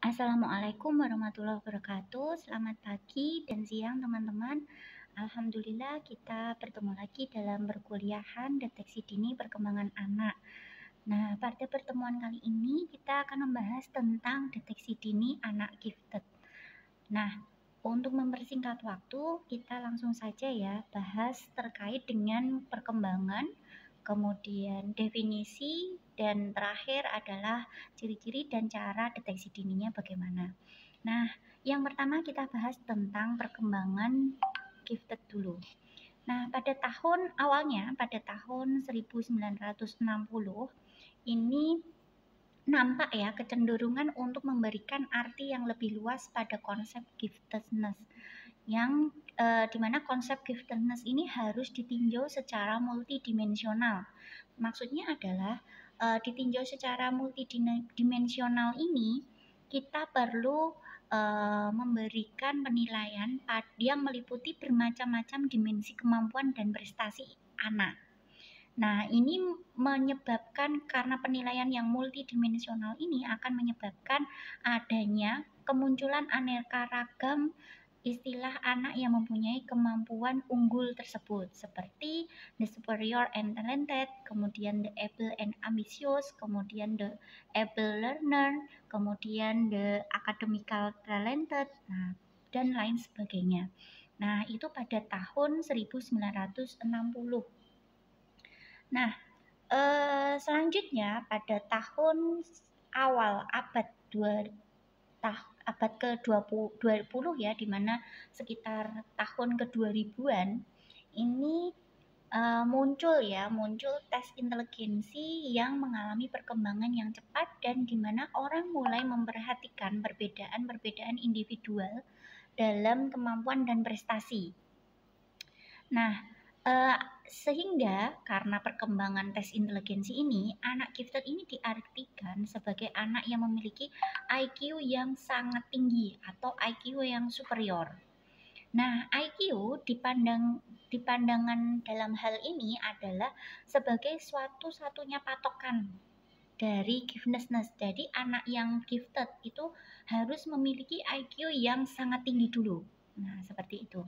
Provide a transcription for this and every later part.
Assalamualaikum warahmatullahi wabarakatuh. Selamat pagi dan siang teman-teman. Alhamdulillah kita bertemu lagi dalam perkuliahan deteksi dini perkembangan anak. Nah, pada pertemuan kali ini kita akan membahas tentang deteksi dini anak gifted. Nah, untuk mempersingkat waktu, kita langsung saja ya bahas terkait dengan perkembangan, kemudian definisi, dan terakhir adalah ciri-ciri dan cara deteksi dininya bagaimana. Nah, yang pertama kita bahas tentang perkembangan gifted dulu. Nah, pada tahun 1960 ini nampak ya kecenderungan untuk memberikan arti yang lebih luas pada konsep giftedness yang dimana konsep giftedness ini harus ditinjau secara multidimensional. Maksudnya adalah ditinjau secara multidimensional ini kita perlu memberikan penilaian yang meliputi bermacam-macam dimensi kemampuan dan prestasi anak. Nah, ini menyebabkan karena penilaian yang multidimensional ini akan menyebabkan adanya kemunculan aneka ragam istilah anak yang mempunyai kemampuan unggul tersebut seperti the superior and talented, kemudian the able and ambitious, kemudian the able learner, kemudian the academical talented, dan lain sebagainya. Nah, itu pada tahun 1960. Nah, selanjutnya pada tahun awal abad ke-20 ya, di mana sekitar tahun ke-2000-an ini muncul tes inteligensi yang mengalami perkembangan yang cepat dan di mana orang mulai memperhatikan perbedaan-perbedaan individual dalam kemampuan dan prestasi. Nah, sehingga karena perkembangan tes inteligensi ini, anak gifted ini diartikan sebagai anak yang memiliki IQ yang sangat tinggi atau IQ yang superior. Nah, IQ dipandangan dalam hal ini adalah sebagai satu-satunya patokan dari giftedness. Jadi anak yang gifted itu harus memiliki IQ yang sangat tinggi dulu. Nah, seperti itu.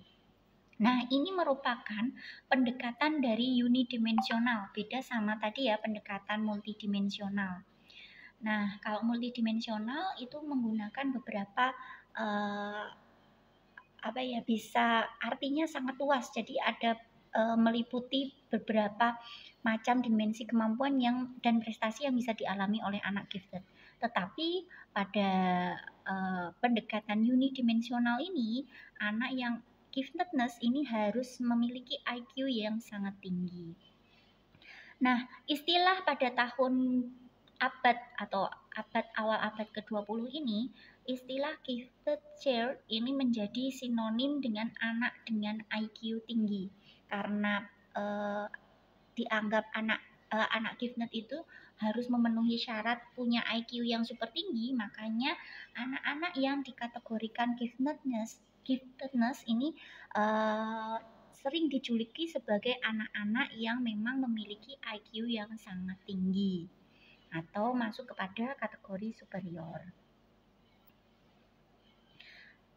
Nah, ini merupakan pendekatan dari unidimensional, beda sama tadi ya pendekatan multidimensional. Nah, kalau multidimensional itu menggunakan beberapa bisa artinya sangat luas. Jadi ada meliputi beberapa macam dimensi kemampuan dan prestasi yang bisa dialami oleh anak gifted. Tetapi pada pendekatan unidimensional ini, anak yang giftedness ini harus memiliki IQ yang sangat tinggi. Nah, istilah pada awal abad ke-20 ini, istilah gifted child ini menjadi sinonim dengan anak dengan IQ tinggi karena dianggap anak gifted itu harus memenuhi syarat punya IQ yang super tinggi, makanya anak-anak yang dikategorikan giftedness ini sering dijuluki sebagai anak-anak yang memang memiliki IQ yang sangat tinggi atau masuk kepada kategori superior.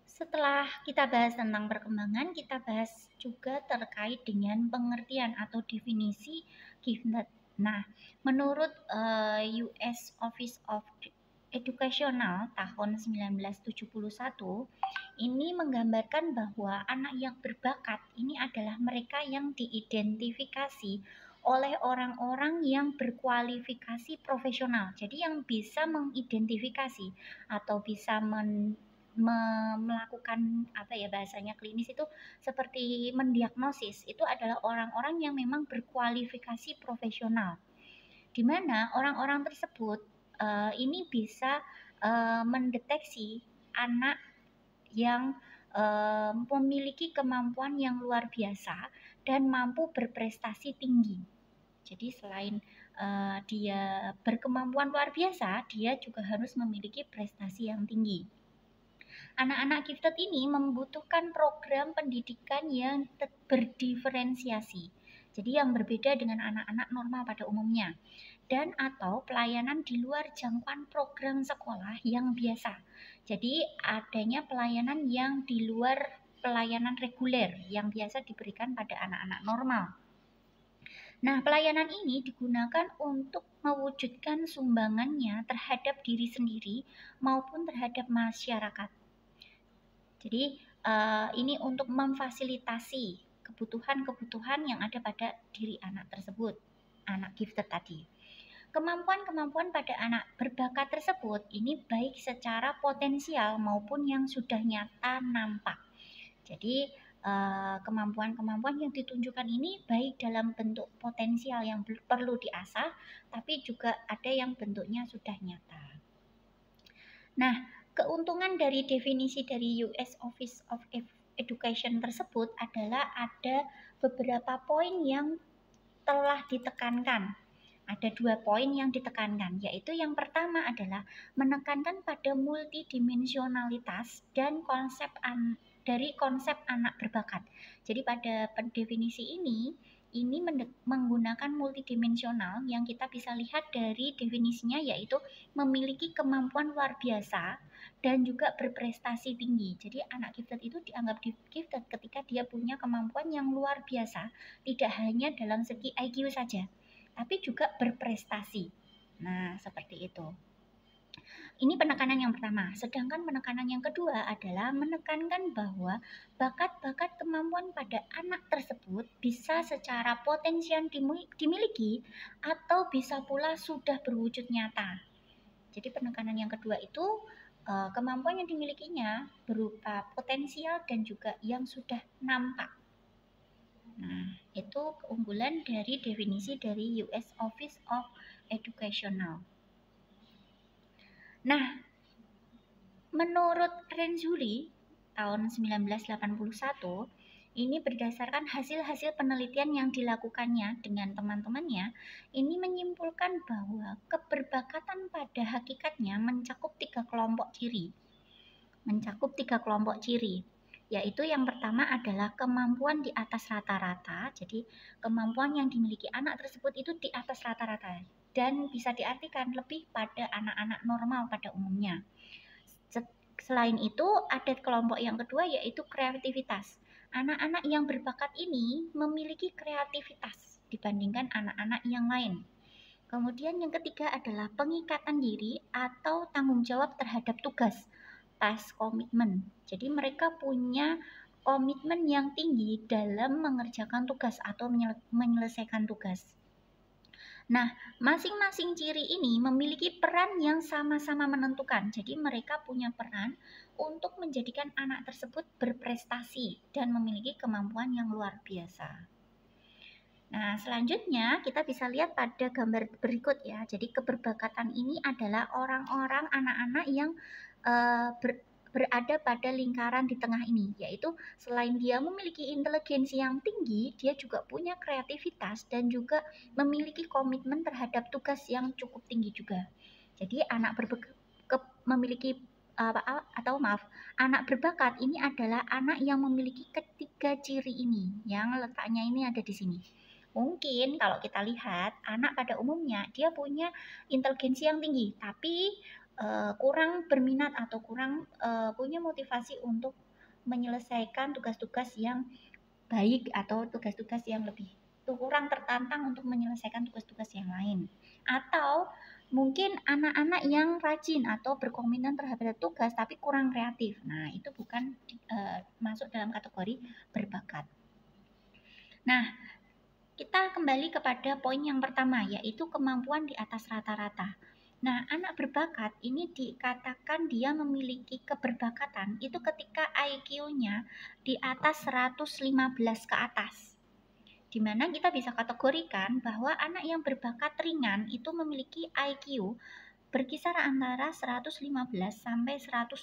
Setelah kita bahas tentang perkembangan, kita bahas juga terkait dengan pengertian atau definisi gifted. Nah, menurut US Office of Educational tahun 1971, ini menggambarkan bahwa anak yang berbakat ini adalah mereka yang diidentifikasi oleh orang-orang yang berkualifikasi profesional. Jadi yang bisa mengidentifikasi atau bisa melakukan bahasanya klinis itu seperti mendiagnosis, itu adalah orang-orang yang memang berkualifikasi profesional, di mana orang-orang tersebut ini bisa mendeteksi anak yang memiliki kemampuan yang luar biasa dan mampu berprestasi tinggi. Jadi selain dia berkemampuan luar biasa, dia juga harus memiliki prestasi yang tinggi. Anak-anak gifted ini membutuhkan program pendidikan yang berdiferensiasi. Jadi yang berbeda dengan anak-anak normal pada umumnya. dan atau pelayanan di luar jangkauan program sekolah yang biasa. Jadi adanya pelayanan yang di luar pelayanan reguler yang biasa diberikan pada anak-anak normal. Nah, pelayanan ini digunakan untuk mewujudkan sumbangannya terhadap diri sendiri maupun terhadap masyarakat. Jadi, ini untuk memfasilitasi kebutuhan-kebutuhan yang ada pada diri anak tersebut, anak gifted tadi. Kemampuan-kemampuan pada anak berbakat tersebut ini baik secara potensial maupun yang sudah nyata nampak. Jadi kemampuan-kemampuan yang ditunjukkan ini baik dalam bentuk potensial yang perlu diasah, tapi juga ada yang bentuknya sudah nyata. Nah, keuntungan dari definisi dari US Office of Education tersebut adalah ada beberapa poin yang telah ditekankan. Ada 2 poin yang ditekankan, yaitu yang pertama adalah menekankan pada multidimensionalitas dan dari konsep anak berbakat. Jadi pada definisi ini menggunakan multidimensional yang kita bisa lihat dari definisinya, yaitu memiliki kemampuan luar biasa dan juga berprestasi tinggi. Jadi anak gifted itu dianggap gifted ketika dia punya kemampuan yang luar biasa, tidak hanya dalam segi IQ saja, tapi juga berprestasi. Nah, seperti itu. Ini penekanan yang pertama. Sedangkan penekanan yang kedua adalah menekankan bahwa bakat-bakat kemampuan pada anak tersebut bisa secara potensial dimiliki atau bisa pula sudah berwujud nyata. Jadi penekanan yang kedua itu kemampuan yang dimilikinya berupa potensial dan juga yang sudah nampak. Nah, itu keunggulan dari definisi dari US Office of Educational. Nah, menurut Renzulli tahun 1981, ini berdasarkan hasil-hasil penelitian yang dilakukannya dengan teman-temannya, ini menyimpulkan bahwa keberbakatan pada hakikatnya mencakup tiga kelompok ciri. Yaitu yang pertama adalah kemampuan di atas rata-rata. Jadi kemampuan yang dimiliki anak tersebut itu di atas rata-rata dan bisa diartikan lebih pada anak-anak normal pada umumnya. Selain itu ada kelompok yang kedua, yaitu kreativitas. Anak-anak yang berbakat ini memiliki kreativitas dibandingkan anak-anak yang lain. Kemudian yang ketiga adalah pengikatan diri atau tanggung jawab terhadap tugas. Task komitmen. Jadi mereka punya komitmen yang tinggi dalam mengerjakan tugas atau menyelesaikan tugas. Nah, masing-masing ciri ini memiliki peran yang sama-sama menentukan. Jadi mereka punya peran untuk menjadikan anak tersebut berprestasi dan memiliki kemampuan yang luar biasa. Nah, selanjutnya kita bisa lihat pada gambar berikut ya. Jadi keberbakatan ini adalah orang-orang anak-anak yang berada pada lingkaran di tengah ini, yaitu selain dia memiliki inteligensi yang tinggi, dia juga punya kreativitas dan juga memiliki komitmen terhadap tugas yang cukup tinggi juga. Jadi anak memiliki anak berbakat ini adalah anak yang memiliki ketiga ciri ini, yang letaknya ini ada di sini. Mungkin kalau kita lihat anak pada umumnya dia punya inteligensi yang tinggi, tapi kurang berminat atau kurang punya motivasi untuk menyelesaikan tugas-tugas yang baik atau tugas-tugas yang lebih kurang tertantang untuk menyelesaikan tugas-tugas yang lain. Atau mungkin anak-anak yang rajin atau berkomitmen terhadap tugas tapi kurang kreatif. Nah, itu bukan masuk dalam kategori berbakat. Nah, kita kembali kepada poin yang pertama, yaitu kemampuan di atas rata-rata. Nah, anak berbakat ini dikatakan dia memiliki keberbakatan itu ketika IQ-nya di atas 115 ke atas. Di mana kita bisa kategorikan bahwa anak yang berbakat ringan itu memiliki IQ berkisar antara 115 sampai 129.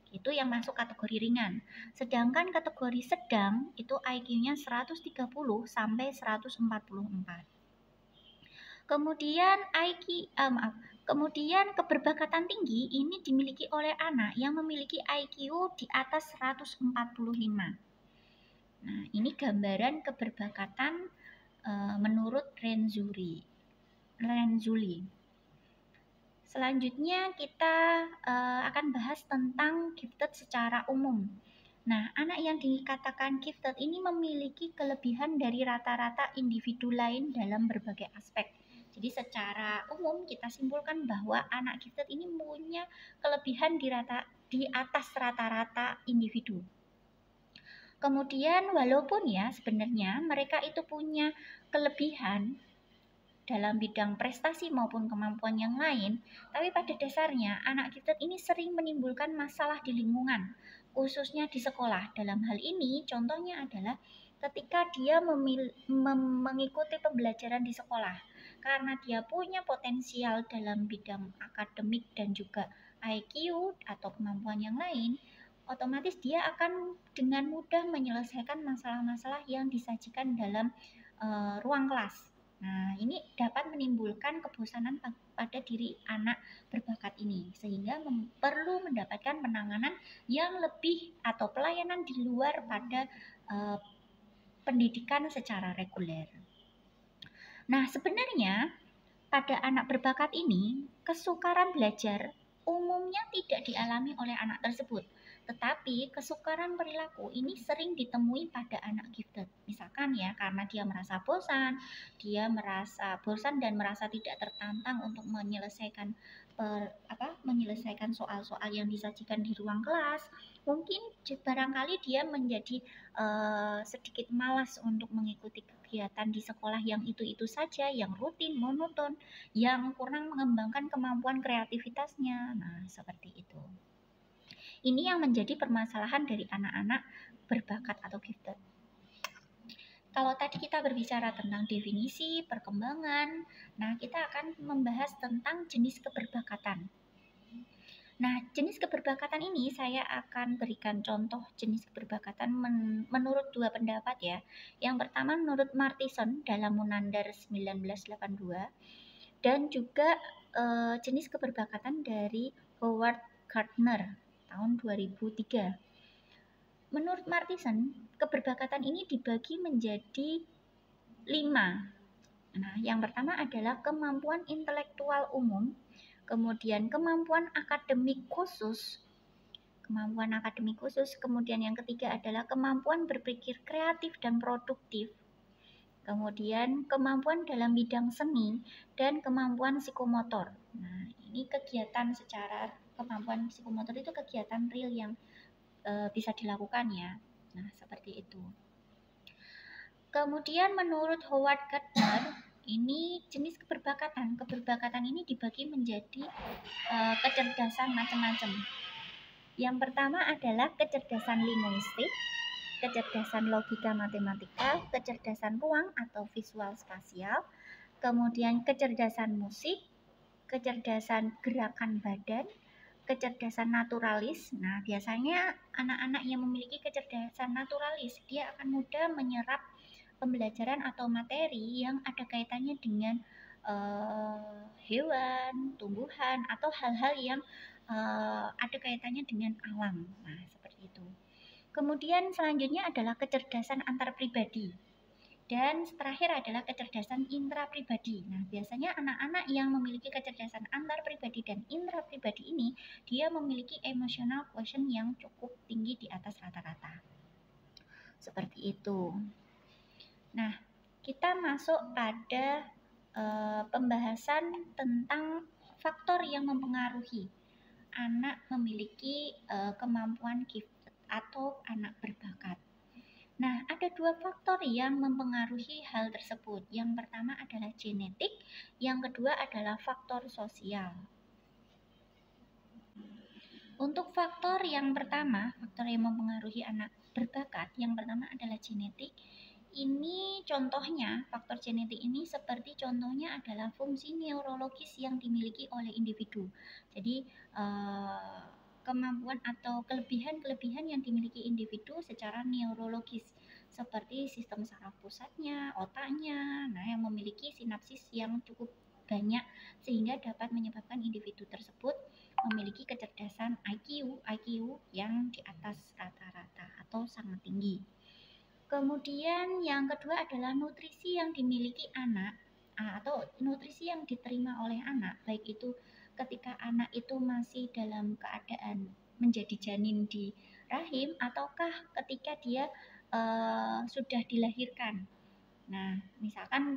Itu yang masuk kategori ringan. Sedangkan kategori sedang itu IQ-nya 130 sampai 144. Kemudian keberbakatan tinggi ini dimiliki oleh anak yang memiliki IQ di atas 145. Nah, ini gambaran keberbakatan menurut Renzulli. Lenzuli. Selanjutnya kita akan bahas tentang gifted secara umum. Nah, anak yang dikatakan gifted ini memiliki kelebihan dari rata-rata individu lain dalam berbagai aspek. Jadi secara umum kita simpulkan bahwa anak gifted ini punya kelebihan di atas rata-rata individu. Kemudian walaupun ya sebenarnya mereka itu punya kelebihan dalam bidang prestasi maupun kemampuan yang lain, tapi pada dasarnya anak gifted ini sering menimbulkan masalah di lingkungan, khususnya di sekolah. Dalam hal ini, contohnya adalah ketika dia mengikuti pembelajaran di sekolah, karena dia punya potensial dalam bidang akademik dan juga IQ atau kemampuan yang lain, otomatis dia akan dengan mudah menyelesaikan masalah-masalah yang disajikan dalam ruang kelas. Nah, ini dapat menimbulkan kebosanan pada diri anak berbakat ini, sehingga perlu mendapatkan penanganan yang lebih atau pelayanan di luar pada pendidikan secara reguler. Nah, sebenarnya pada anak berbakat ini, kesukaran belajar umumnya tidak dialami oleh anak tersebut. Tetapi kesukaran perilaku ini sering ditemui pada anak gifted. Misalkan ya, karena dia merasa bosan dan merasa tidak tertantang untuk menyelesaikan soal-soal yang disajikan di ruang kelas. Mungkin barangkali dia menjadi sedikit malas untuk mengikuti kegiatan di sekolah yang itu-itu saja, yang rutin, monoton, yang kurang mengembangkan kemampuan kreativitasnya. Nah, seperti itu. Ini yang menjadi permasalahan dari anak-anak berbakat atau gifted. Kalau tadi kita berbicara tentang definisi, perkembangan, nah kita akan membahas tentang jenis keberbakatan. Nah, jenis keberbakatan ini saya akan berikan contoh jenis keberbakatan menurut dua pendapat ya. Yang pertama menurut Martison dalam Munandar 1982 dan juga jenis keberbakatan dari Howard Gardner tahun 2003. Menurut Martison, keberbakatan ini dibagi menjadi 5. Nah, yang pertama adalah kemampuan intelektual umum, kemudian kemampuan akademik khusus, kemudian yang ketiga adalah kemampuan berpikir kreatif dan produktif, kemudian kemampuan dalam bidang seni, dan kemampuan psikomotor. Nah, ini kegiatan secara kemampuan psikomotor itu kegiatan real yang bisa dilakukan ya. Nah, seperti itu. Kemudian menurut Howard Gardner, ini jenis keberbakatan. Keberbakatan ini dibagi menjadi kecerdasan macam-macam. Yang pertama adalah kecerdasan linguistik, kecerdasan logika matematika, kecerdasan ruang atau visual spasial, kemudian kecerdasan musik, kecerdasan gerakan badan, kecerdasan naturalis. Nah, biasanya anak-anak yang memiliki kecerdasan naturalis, dia akan mudah menyerap pembelajaran atau materi yang ada kaitannya dengan hewan, tumbuhan, atau hal-hal yang ada kaitannya dengan alam. Nah, seperti itu. Kemudian selanjutnya adalah kecerdasan antar pribadi. Dan terakhir adalah kecerdasan intrapribadi. Nah, biasanya anak-anak yang memiliki kecerdasan antar pribadi dan intrapribadi ini, dia memiliki emotional quotient yang cukup tinggi di atas rata-rata. Seperti itu. Nah, kita masuk pada pembahasan tentang faktor yang mempengaruhi anak memiliki kemampuan gifted atau anak berbakat. Nah, ada dua faktor yang mempengaruhi hal tersebut. Yang pertama adalah genetik, yang kedua adalah faktor sosial. Untuk faktor yang pertama, faktor yang mempengaruhi anak berbakat, yang pertama adalah genetik. Ini contohnya, faktor genetik ini seperti contohnya adalah fungsi neurologis yang dimiliki oleh individu. Jadi, kemampuan atau kelebihan-kelebihan yang dimiliki individu secara neurologis seperti sistem saraf pusatnya, otaknya, nah yang memiliki sinapsis yang cukup banyak sehingga dapat menyebabkan individu tersebut memiliki kecerdasan IQ yang di atas rata-rata atau sangat tinggi. Kemudian yang kedua adalah nutrisi yang dimiliki anak atau nutrisi yang diterima oleh anak, baik itu ketika anak itu masih dalam keadaan menjadi janin di rahim ataukah ketika dia sudah dilahirkan. Nah, misalkan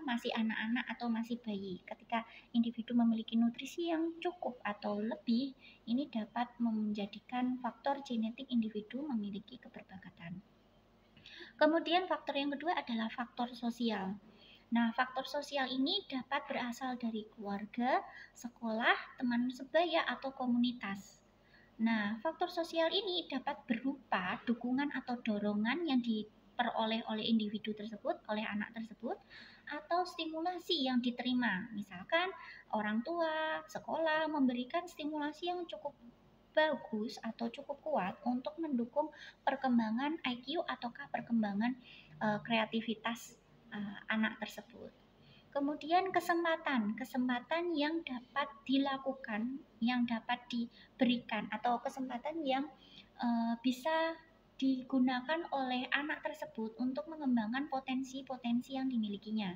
masih anak-anak atau masih bayi, ketika individu memiliki nutrisi yang cukup atau lebih, ini dapat menjadikan faktor genetik individu memiliki keberbakatan. Kemudian faktor yang kedua adalah faktor sosial. Nah, faktor sosial ini dapat berasal dari keluarga, sekolah, teman sebaya, atau komunitas. Nah, faktor sosial ini dapat berupa dukungan atau dorongan yang diperoleh oleh individu tersebut, oleh anak tersebut, atau stimulasi yang diterima. Misalkan orang tua, sekolah memberikan stimulasi yang cukup bagus atau cukup kuat untuk mendukung perkembangan IQ ataukah perkembangan kreativitas anak tersebut. Kemudian kesempatan yang dapat dilakukan, yang dapat diberikan atau kesempatan yang bisa digunakan oleh anak tersebut untuk mengembangkan potensi-potensi yang dimilikinya.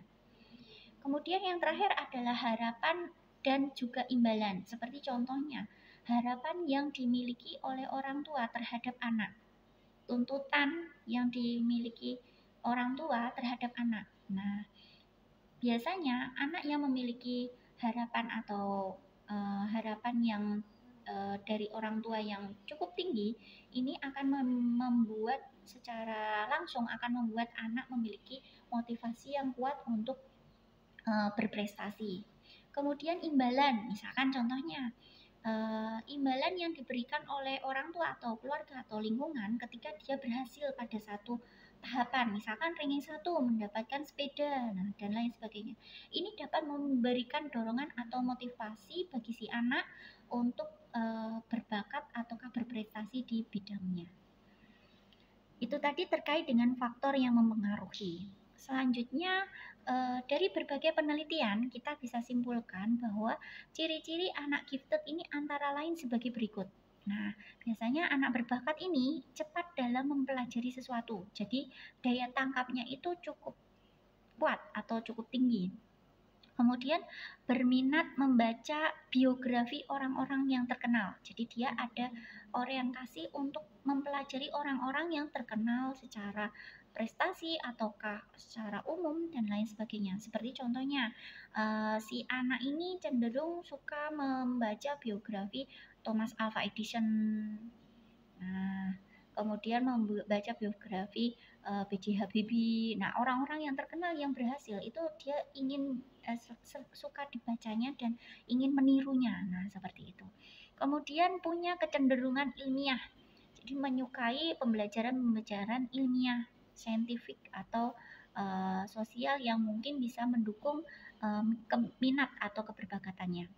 Kemudian yang terakhir adalah harapan dan juga imbalan. Seperti contohnya, harapan yang dimiliki oleh orang tua terhadap anak. Tuntutan yang dimiliki orang tua terhadap anak. Nah, biasanya anak yang memiliki harapan atau harapan yang dari orang tua yang cukup tinggi, ini akan membuat secara langsung akan membuat anak memiliki motivasi yang kuat untuk berprestasi. Kemudian imbalan, misalkan contohnya imbalan yang diberikan oleh orang tua atau keluarga atau lingkungan ketika dia berhasil pada satu tahapan, misalkan ranking 1 mendapatkan sepeda, nah, dan lain sebagainya. Ini dapat memberikan dorongan atau motivasi bagi si anak untuk berbakat ataukah berprestasi di bidangnya. Itu tadi terkait dengan faktor yang mempengaruhi. Selanjutnya, dari berbagai penelitian kita bisa simpulkan bahwa ciri-ciri anak gifted ini antara lain sebagai berikut. Nah, biasanya anak berbakat ini cepat dalam mempelajari sesuatu. Jadi, daya tangkapnya itu cukup kuat atau cukup tinggi. Kemudian berminat membaca biografi orang-orang yang terkenal. Jadi dia ada orientasi untuk mempelajari orang-orang yang terkenal secara prestasi ataukah secara umum dan lain sebagainya. Seperti contohnya si anak ini cenderung suka membaca biografi Thomas Alva Edison. Nah, kemudian membaca biografi B.J. Habibie. Nah, orang-orang yang terkenal yang berhasil itu dia ingin suka dibacanya dan ingin menirunya. Nah, seperti itu. Kemudian punya kecenderungan ilmiah. Jadi menyukai pembelajaran ilmiah, saintifik atau sosial yang mungkin bisa mendukung minat atau keberbakatannya.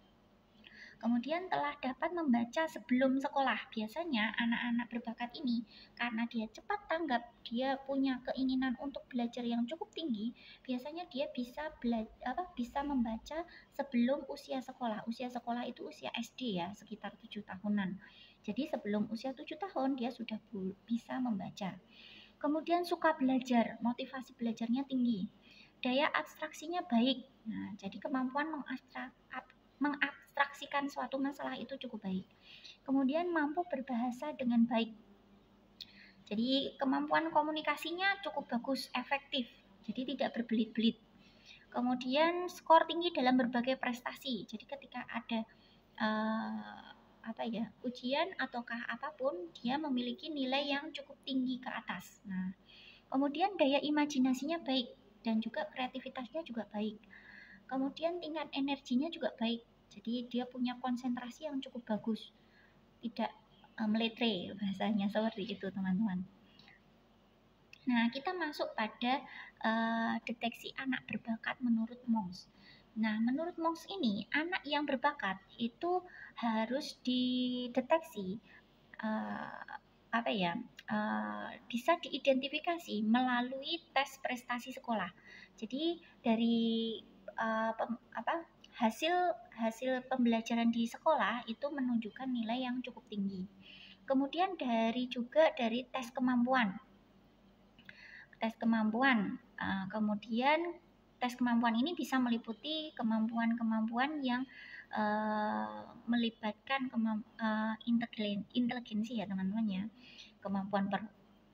Kemudian telah dapat membaca sebelum sekolah. Biasanya anak-anak berbakat ini karena dia cepat tanggap, dia punya keinginan untuk belajar yang cukup tinggi, biasanya dia bisa membaca sebelum usia sekolah. Usia sekolah itu usia SD ya, sekitar 7 tahunan. Jadi sebelum usia 7 tahun dia sudah bisa membaca. Kemudian suka belajar, motivasi belajarnya tinggi. Daya abstraksinya baik. Nah, jadi kemampuan mengabstraksikan suatu masalah itu cukup baik. Kemudian mampu berbahasa dengan baik. Jadi kemampuan komunikasinya cukup bagus, efektif. Jadi tidak berbelit-belit. Kemudian skor tinggi dalam berbagai prestasi. Jadi ketika ada ujian ataukah apapun, dia memiliki nilai yang cukup tinggi ke atas. Nah, kemudian daya imajinasinya baik dan juga kreativitasnya juga baik. Kemudian tingkat energinya juga baik. Jadi dia punya konsentrasi yang cukup bagus. Tidak meletre bahasanya seperti itu, teman-teman. Nah, kita masuk pada deteksi anak berbakat menurut Monks. Nah, menurut Monks ini, anak yang berbakat itu harus dideteksi bisa diidentifikasi melalui tes prestasi sekolah. Jadi dari hasil pembelajaran di sekolah itu menunjukkan nilai yang cukup tinggi. Kemudian dari tes kemampuan, kemudian tes kemampuan ini bisa meliputi kemampuan-kemampuan yang melibatkan inteligensi ya teman-teman ya, kemampuan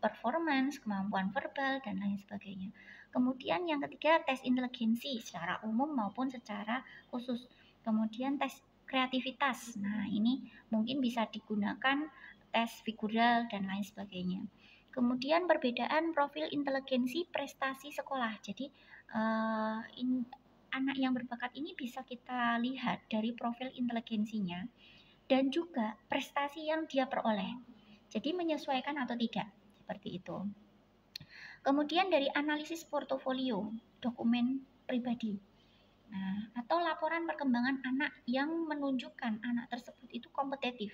performance, kemampuan verbal, dan lain sebagainya. Kemudian yang ketiga, tes inteligensi secara umum maupun secara khusus. Kemudian tes kreativitas. Nah, ini mungkin bisa digunakan tes figural dan lain sebagainya. Kemudian perbedaan profil inteligensi prestasi sekolah. Jadi anak yang berbakat ini bisa kita lihat dari profil inteligensinya dan juga prestasi yang dia peroleh. Jadi menyesuaikan atau tidak, seperti itu. Kemudian dari analisis portofolio, dokumen pribadi. Nah, atau laporan perkembangan anak yang menunjukkan anak tersebut itu kompetitif.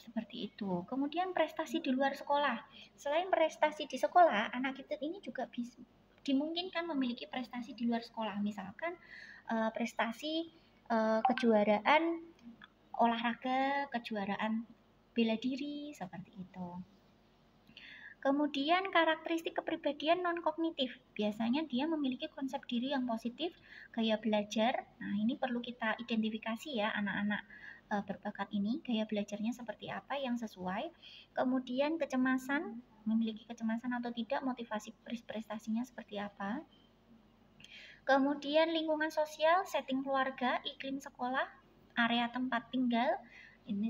Seperti itu. Kemudian prestasi di luar sekolah. Selain prestasi di sekolah, anak kita ini juga bisa dimungkinkan memiliki prestasi di luar sekolah. Misalkan prestasi kejuaraan olahraga, kejuaraan bela diri, seperti itu. Kemudian karakteristik kepribadian non-kognitif. Biasanya dia memiliki konsep diri yang positif, gaya belajar. Nah, ini perlu kita identifikasi ya anak-anak berbakat ini, gaya belajarnya seperti apa yang sesuai. Kemudian kecemasan, memiliki kecemasan atau tidak, motivasi prestasinya seperti apa. Kemudian lingkungan sosial, setting keluarga, iklim sekolah, area tempat tinggal,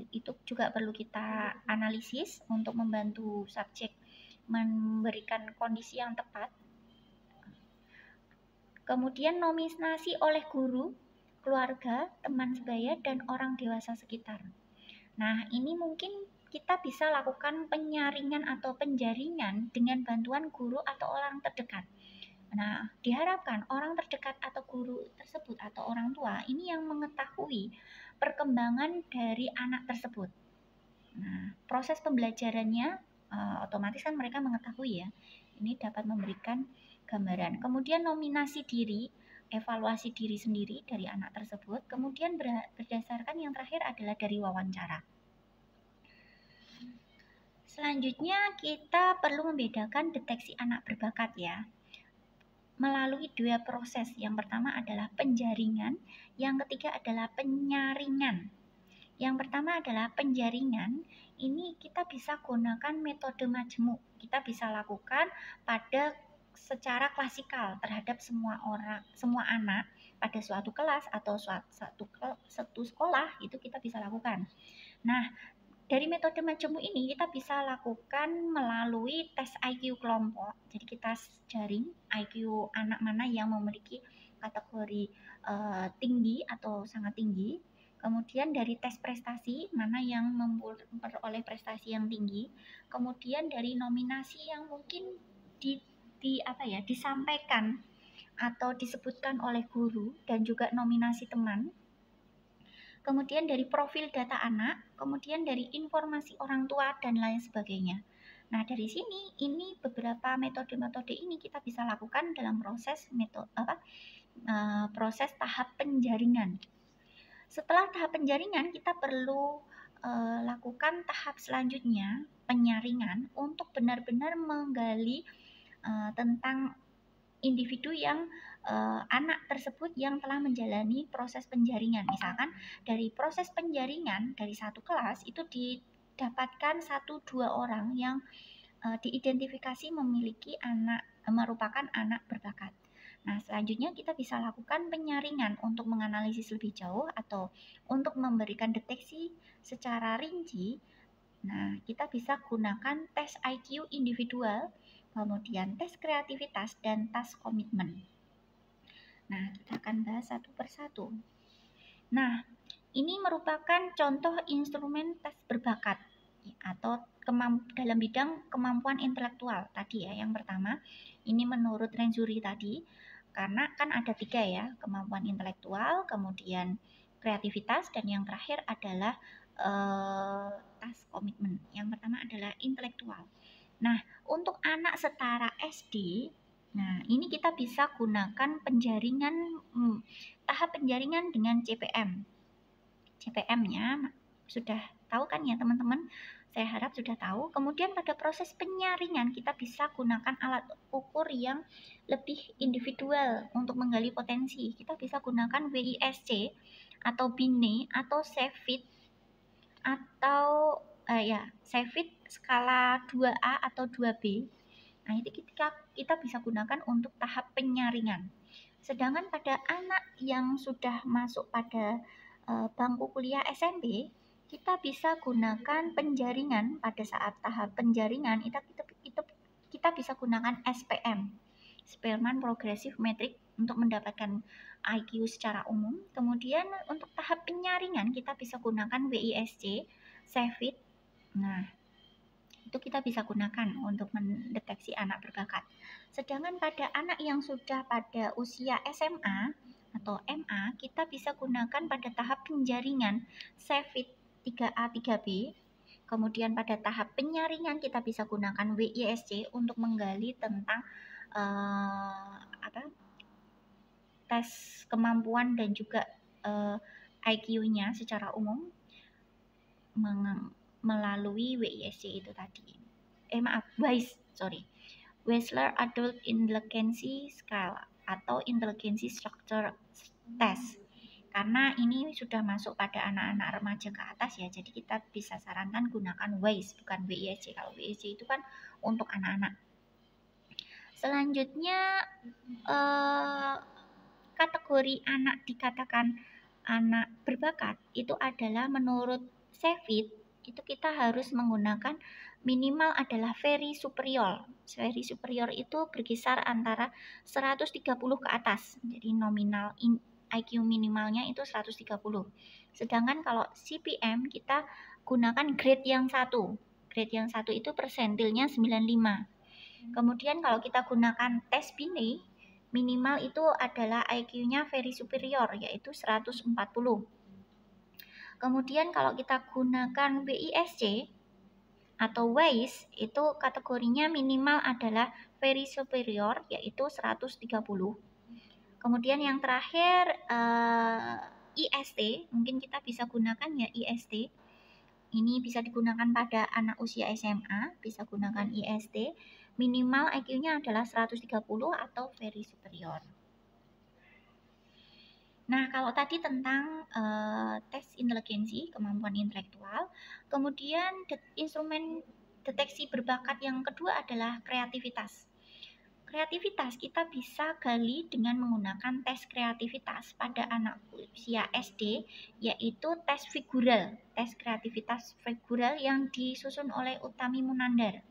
itu juga perlu kita analisis untuk membantu subjek memberikan kondisi yang tepat. Kemudian nominasi oleh guru, keluarga, teman sebaya, dan orang dewasa sekitar. Nah, ini mungkin kita bisa lakukan penyaringan atau penjaringan dengan bantuan guru atau orang terdekat. Nah, diharapkan orang terdekat atau guru tersebut atau orang tua ini yang mengetahui perkembangan dari anak tersebut. Nah, proses pembelajarannya otomatis kan mereka mengetahui ya. Ini dapat memberikan gambaran. Kemudian nominasi diri, evaluasi diri sendiri dari anak tersebut. Kemudian berdasarkan yang terakhir adalah dari wawancara. Selanjutnya kita perlu membedakan deteksi anak berbakat ya. Melalui dua proses. Yang pertama adalah penjaringan, yang ketiga adalah penyaringan. Yang pertama adalah penjaringan. Ini kita bisa gunakan metode majemuk. Kita bisa lakukan pada secara klasikal terhadap semua anak pada suatu kelas atau satu sekolah, itu kita bisa lakukan. Nah, dari metode majemuk ini kita bisa lakukan melalui tes IQ kelompok. Jadi kita jaring IQ anak mana yang memiliki kategori tinggi atau sangat tinggi. Kemudian dari tes prestasi, mana yang memperoleh prestasi yang tinggi. Kemudian dari nominasi yang mungkin disampaikan atau disebutkan oleh guru dan juga nominasi teman. Kemudian dari profil data anak, kemudian dari informasi orang tua dan lain sebagainya. Nah, dari sini ini beberapa metode-metode ini kita bisa lakukan dalam proses proses tahap penjaringan. Setelah tahap penjaringan, kita perlu lakukan tahap selanjutnya, penyaringan, untuk benar-benar menggali tentang individu yang anak tersebut yang telah menjalani proses penjaringan. Misalkan dari proses penjaringan dari satu kelas itu didapatkan 1-2 orang yang diidentifikasi memiliki merupakan anak berbakat. Nah, selanjutnya kita bisa lakukan penyaringan untuk menganalisis lebih jauh atau untuk memberikan deteksi secara rinci. Nah, kita bisa gunakan tes IQ individual, kemudian tes kreativitas, dan tes komitmen. Nah, kita akan bahas satu persatu. Nah, ini merupakan contoh instrumen tes berbakat atau dalam bidang kemampuan intelektual tadi ya. Yang pertama, ini menurut Renzuri tadi, karena kan ada 3 ya, kemampuan intelektual, kemudian kreativitas, dan yang terakhir adalah tes komitmen. Yang pertama adalah intelektual. Nah, untuk anak setara SD, nah ini kita bisa gunakan penjaringan tahap penjaringan dengan CPM. CPM-nya Sudah tahu kan ya teman-teman? Saya harap sudah tahu. Kemudian pada proses penyaringan kita bisa gunakan alat ukur yang lebih individual untuk menggali potensi. Kita bisa gunakan WISC atau BINE atau SEVIT atau SEVIT skala 2A atau 2B. Nah, itu kita bisa gunakan untuk tahap penyaringan. Sedangkan pada anak yang sudah masuk pada bangku kuliah SMP, kita bisa gunakan penjaringan. Pada saat tahap penjaringan kita bisa gunakan SPM, Spearman Progressive Metric, untuk mendapatkan IQ secara umum. Kemudian untuk tahap penyaringan kita bisa gunakan WISC, SEVIT. Nah, itu kita bisa gunakan untuk mendeteksi anak berbakat. Sedangkan pada anak yang sudah pada usia SMA atau MA, kita bisa gunakan pada tahap penjaringan SEVIT 3A 3B. Kemudian pada tahap penyaringan kita bisa gunakan WISC untuk menggali tentang tes kemampuan dan juga IQ-nya secara umum melalui WISC itu tadi. Wechsler Adult Intelligence Scale atau Intelligence Structure Test. Karena ini sudah masuk pada anak-anak remaja ke atas ya, jadi kita bisa sarankan gunakan WISC bukan WISC. Kalau WISC itu kan untuk anak-anak. Selanjutnya kategori anak dikatakan anak berbakat itu adalah menurut SEVIT itu kita harus menggunakan minimal adalah very superior. Very superior itu berkisar antara 130 ke atas. Jadi nominal IQ minimalnya itu 130. Sedangkan kalau CPM kita gunakan grade yang 1. Grade yang 1 itu persentilnya 95. Kemudian kalau kita gunakan tes BINE, minimal itu adalah IQ-nya very superior, yaitu 140. Kemudian kalau kita gunakan WISC atau WISE, itu kategorinya minimal adalah very superior, yaitu 130. Kemudian yang terakhir IST, mungkin kita bisa gunakan ya IST. Ini bisa digunakan pada anak usia SMA, bisa gunakan IST. Minimal IQ-nya adalah 130 atau very superior. Nah, kalau tadi tentang tes inteligensi, kemampuan intelektual, kemudian instrumen deteksi berbakat yang kedua adalah kreativitas. Kreativitas kita bisa gali dengan menggunakan tes kreativitas pada anak usia SD, yaitu tes figural, tes kreativitas figural yang disusun oleh Utami Munandar.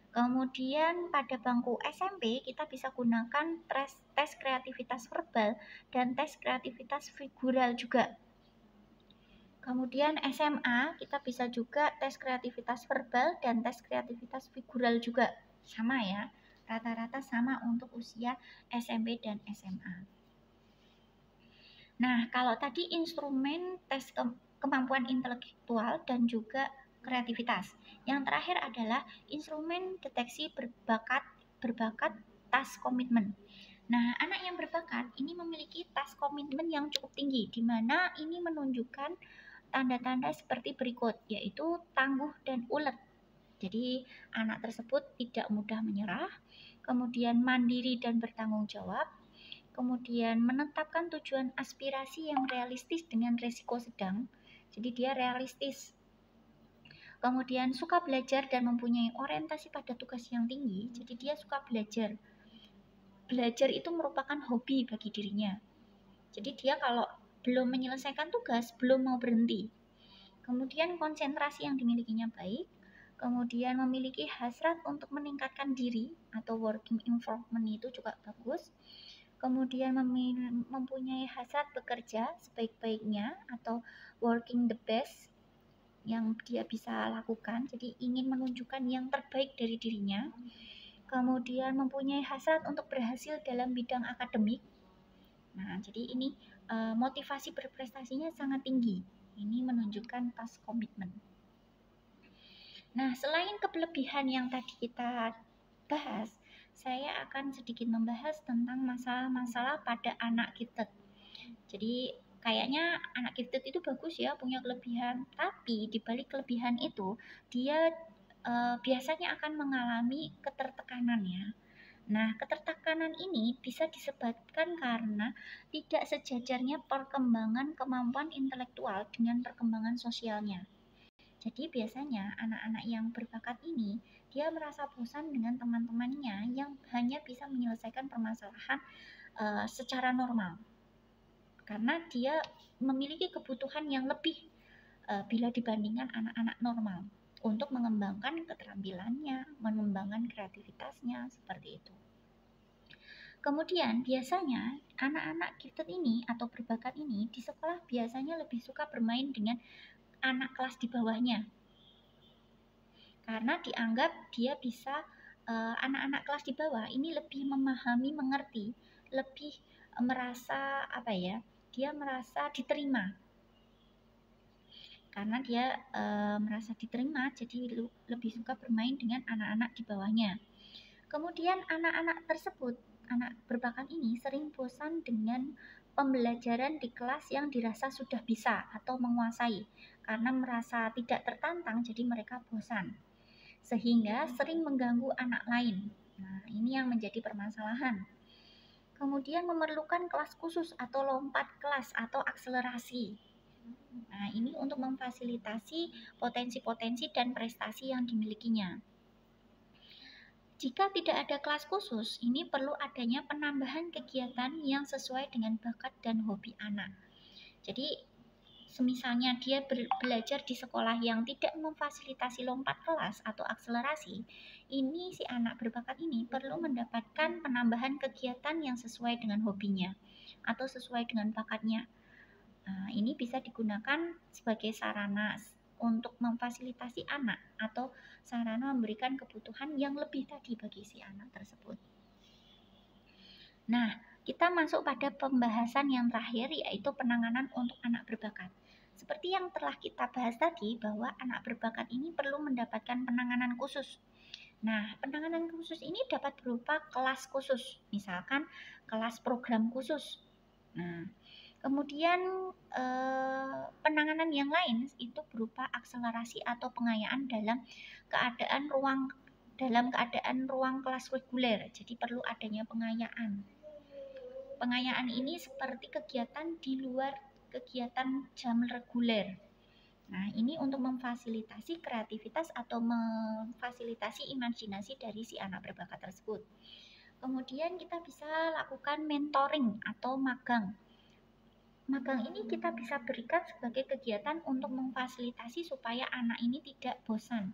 Kemudian pada bangku SMP kita bisa gunakan tes kreativitas verbal dan tes kreativitas figural juga. Kemudian SMA kita bisa juga tes kreativitas verbal dan tes kreativitas figural juga. Sama ya, rata-rata sama untuk usia SMP dan SMA. Nah, kalau tadi instrumen tes kemampuan intelektual dan juga kreativitas. Yang terakhir adalah instrumen deteksi berbakat task komitmen. Nah, anak yang berbakat ini memiliki task komitmen yang cukup tinggi, di mana ini menunjukkan tanda-tanda seperti berikut, yaitu tangguh dan ulet. Jadi, anak tersebut tidak mudah menyerah, kemudian mandiri dan bertanggung jawab, kemudian menetapkan tujuan aspirasi yang realistis dengan resiko sedang. Jadi dia realistis. Kemudian suka belajar dan mempunyai orientasi pada tugas yang tinggi. Jadi dia suka belajar. Belajar itu merupakan hobi bagi dirinya. Jadi dia kalau belum menyelesaikan tugas, belum mau berhenti. Kemudian konsentrasi yang dimilikinya baik. Kemudian memiliki hasrat untuk meningkatkan diri atau working improvement itu juga bagus. Kemudian mempunyai hasrat bekerja sebaik-baiknya atau working the best yang dia bisa lakukan, jadi ingin menunjukkan yang terbaik dari dirinya. Kemudian mempunyai hasrat untuk berhasil dalam bidang akademik. Nah, jadi ini motivasi berprestasinya sangat tinggi. Ini menunjukkan task komitmen. Nah, selain kelebihan yang tadi kita bahas, saya akan sedikit membahas tentang masalah-masalah pada anak kita. Jadi kayaknya anak gifted itu bagus ya, punya kelebihan, tapi di balik kelebihan itu dia biasanya akan mengalami ketertekanan ya. Nah, ketertekanan ini bisa disebabkan karena tidak sejajarnya perkembangan kemampuan intelektual dengan perkembangan sosialnya. Jadi biasanya anak-anak yang berbakat ini dia merasa bosan dengan teman-temannya yang hanya bisa menyelesaikan permasalahan secara normal. Karena dia memiliki kebutuhan yang lebih bila dibandingkan anak-anak normal untuk mengembangkan keterampilannya, mengembangkan kreativitasnya seperti itu. Kemudian biasanya anak-anak gifted ini atau berbakat ini di sekolah biasanya lebih suka bermain dengan anak kelas di bawahnya. Karena dianggap dia bisa anak-anak kelas di bawah ini lebih memahami, mengerti, lebih merasa apa ya? Dia merasa diterima. Karena dia merasa diterima, jadi lebih suka bermain dengan anak-anak di bawahnya. Kemudian anak-anak tersebut, anak berbakat ini sering bosan dengan pembelajaran di kelas yang dirasa sudah bisa atau menguasai. Karena merasa tidak tertantang, jadi mereka bosan. Sehingga sering mengganggu anak lain. Nah, ini yang menjadi permasalahan. Kemudian memerlukan kelas khusus atau lompat kelas atau akselerasi. Nah, ini untuk memfasilitasi potensi-potensi dan prestasi yang dimilikinya. Jika tidak ada kelas khusus, ini perlu adanya penambahan kegiatan yang sesuai dengan bakat dan hobi anak. Jadi, semisalnya dia belajar di sekolah yang tidak memfasilitasi lompat kelas atau akselerasi, ini si anak berbakat ini perlu mendapatkan penambahan kegiatan yang sesuai dengan hobinya atau sesuai dengan bakatnya. Nah, ini bisa digunakan sebagai sarana untuk memfasilitasi anak atau sarana memberikan kebutuhan yang lebih tadi bagi si anak tersebut. Nah, kita masuk pada pembahasan yang terakhir yaitu penanganan untuk anak berbakat. Seperti yang telah kita bahas tadi bahwa anak berbakat ini perlu mendapatkan penanganan khusus. Nah, penanganan khusus ini dapat berupa kelas khusus, misalkan kelas program khusus. Nah, kemudian penanganan yang lain itu berupa akselerasi atau pengayaan dalam keadaan ruang kelas reguler. Jadi perlu adanya pengayaan. Pengayaan ini seperti kegiatan di luar kegiatan jam reguler. Nah, ini untuk memfasilitasi kreativitas atau memfasilitasi imajinasi dari si anak berbakat tersebut. Kemudian kita bisa lakukan mentoring atau magang. Magang ini kita bisa berikan sebagai kegiatan untuk memfasilitasi supaya anak ini tidak bosan,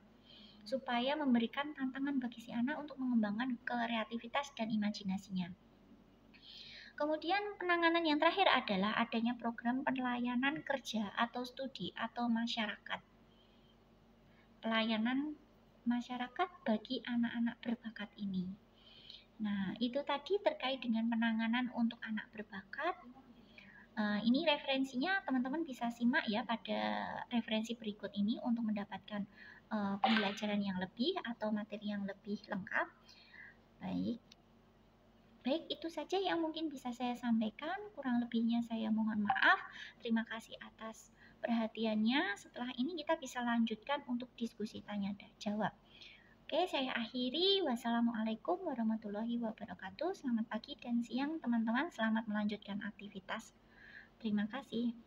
supaya memberikan tantangan bagi si anak untuk mengembangkan kreativitas dan imajinasinya. Kemudian penanganan yang terakhir adalah adanya program pelayanan kerja atau studi atau masyarakat. Pelayanan masyarakat bagi anak-anak berbakat ini. Nah, itu tadi terkait dengan penanganan untuk anak berbakat. Ini referensinya teman-teman bisa simak ya pada referensi berikut ini untuk mendapatkan pembelajaran yang lebih atau materi yang lebih lengkap. Baik, itu saja yang mungkin bisa saya sampaikan. Kurang lebihnya saya mohon maaf. Terima kasih atas perhatiannya. Setelah ini kita bisa lanjutkan untuk diskusi tanya dan jawab. Oke, saya akhiri. Wassalamualaikum warahmatullahi wabarakatuh. Selamat pagi dan siang teman-teman. Selamat melanjutkan aktivitas. Terima kasih.